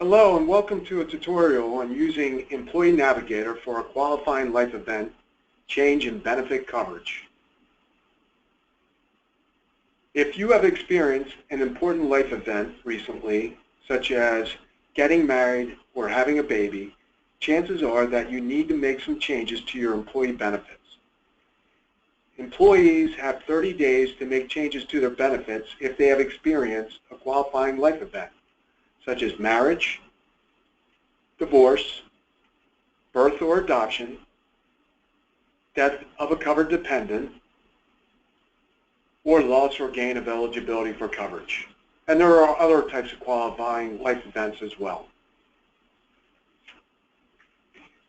Hello and welcome to a tutorial on using Employee Navigator for a qualifying life event change in benefit coverage. If you have experienced an important life event recently, such as getting married or having a baby, chances are that you need to make some changes to your employee benefits. Employees have 30 days to make changes to their benefits if they have experienced a qualifying life event, such as marriage, divorce, birth or adoption, death of a covered dependent, or loss or gain of eligibility for coverage. And there are other types of qualifying life events as well.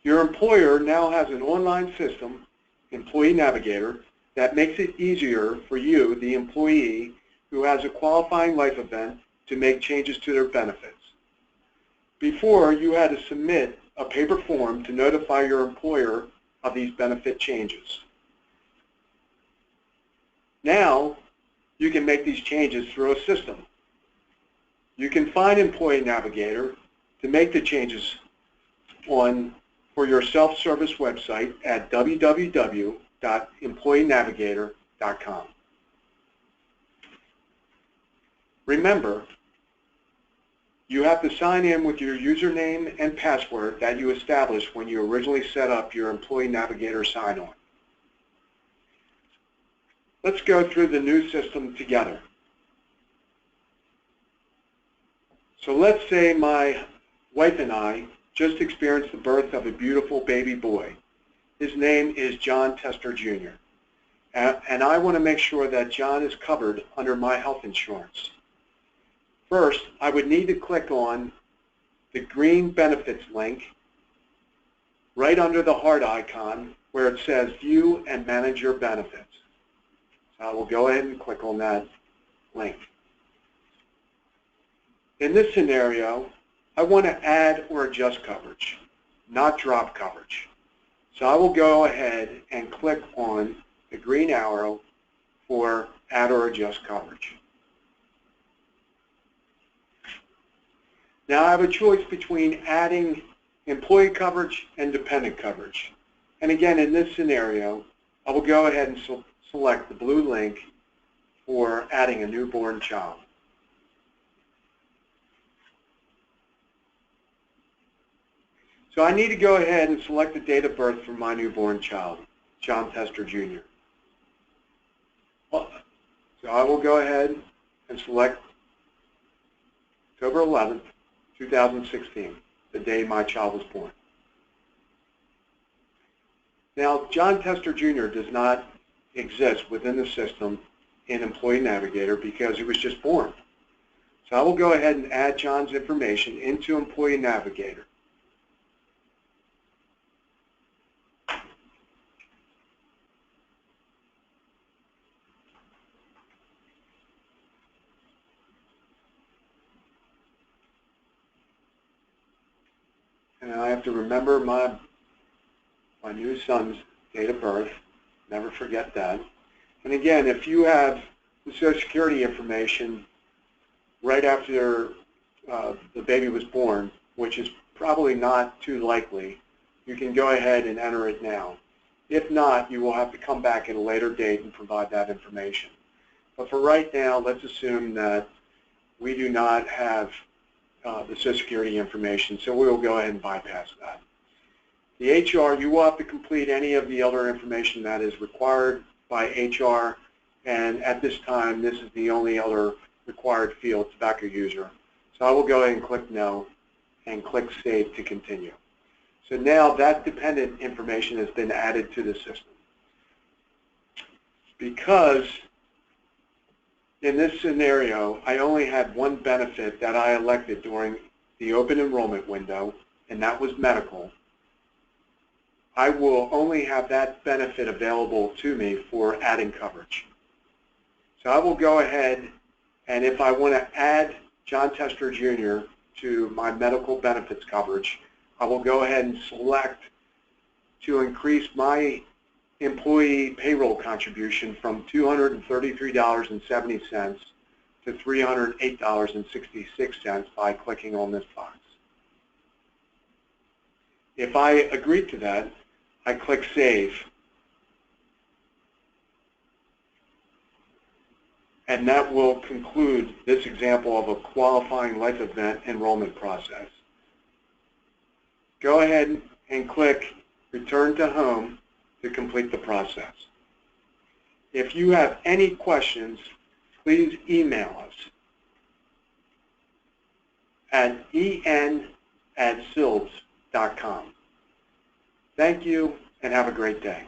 Your employer now has an online system, Employee Navigator, that makes it easier for you, the employee who has a qualifying life event, to make changes to their benefits. Before, you had to submit a paper form to notify your employer of these benefit changes. Now, you can make these changes through a system. You can find Employee Navigator to make the changes for your self-service website at www.employeenavigator.com. Remember, you have to sign in with your username and password that you established when you originally set up your Employee Navigator sign-on. Let's go through the new system together. So let's say my wife and I just experienced the birth of a beautiful baby boy. His name is John Tester Jr. And I want to make sure that John is covered under my health insurance. First, I would need to click on the green benefits link right under the heart icon where it says View and Manage Your Benefits. So I will go ahead and click on that link. In this scenario, I want to add or adjust coverage, not drop coverage. So I will go ahead and click on the green arrow for Add or Adjust Coverage. Now I have a choice between adding employee coverage and dependent coverage. And again, in this scenario, I will go ahead and select the blue link for adding a newborn child. So I need to go ahead and select the date of birth for my newborn child, John Tester Jr. So I will go ahead and select October 11th, 2016, the day my child was born. Now, John Tester Jr. does not exist within the system in Employee Navigator because he was just born. So I will go ahead and add John's information into Employee Navigator. And I have to remember my new son's date of birth. Never forget that. And again, if you have the Social Security information right after the baby was born, which is probably not too likely, you can go ahead and enter it now. If not, you will have to come back at a later date and provide that information. But for right now, let's assume that we do not have the Social Security information, so we will go ahead and bypass that. The HR, you will have to complete any of the other information that is required by HR, and at this time, this is the only other required field, tobacco user. So I will go ahead and click No, and click Save to continue. So now that dependent information has been added to the system. Because in this scenario, I only had one benefit that I elected during the open enrollment window, and that was medical. I will only have that benefit available to me for adding coverage. So I will go ahead, and if I want to add John Tester Jr. to my medical benefits coverage, I will go ahead and select to increase my employee payroll contribution from $233.70 to $308.66 by clicking on this box. If I agree to that, I click Save. And that will conclude this example of a qualifying life event enrollment process. Go ahead and click Return to Home to complete the process. If you have any questions, please email us at en@silds.com. Thank you and have a great day.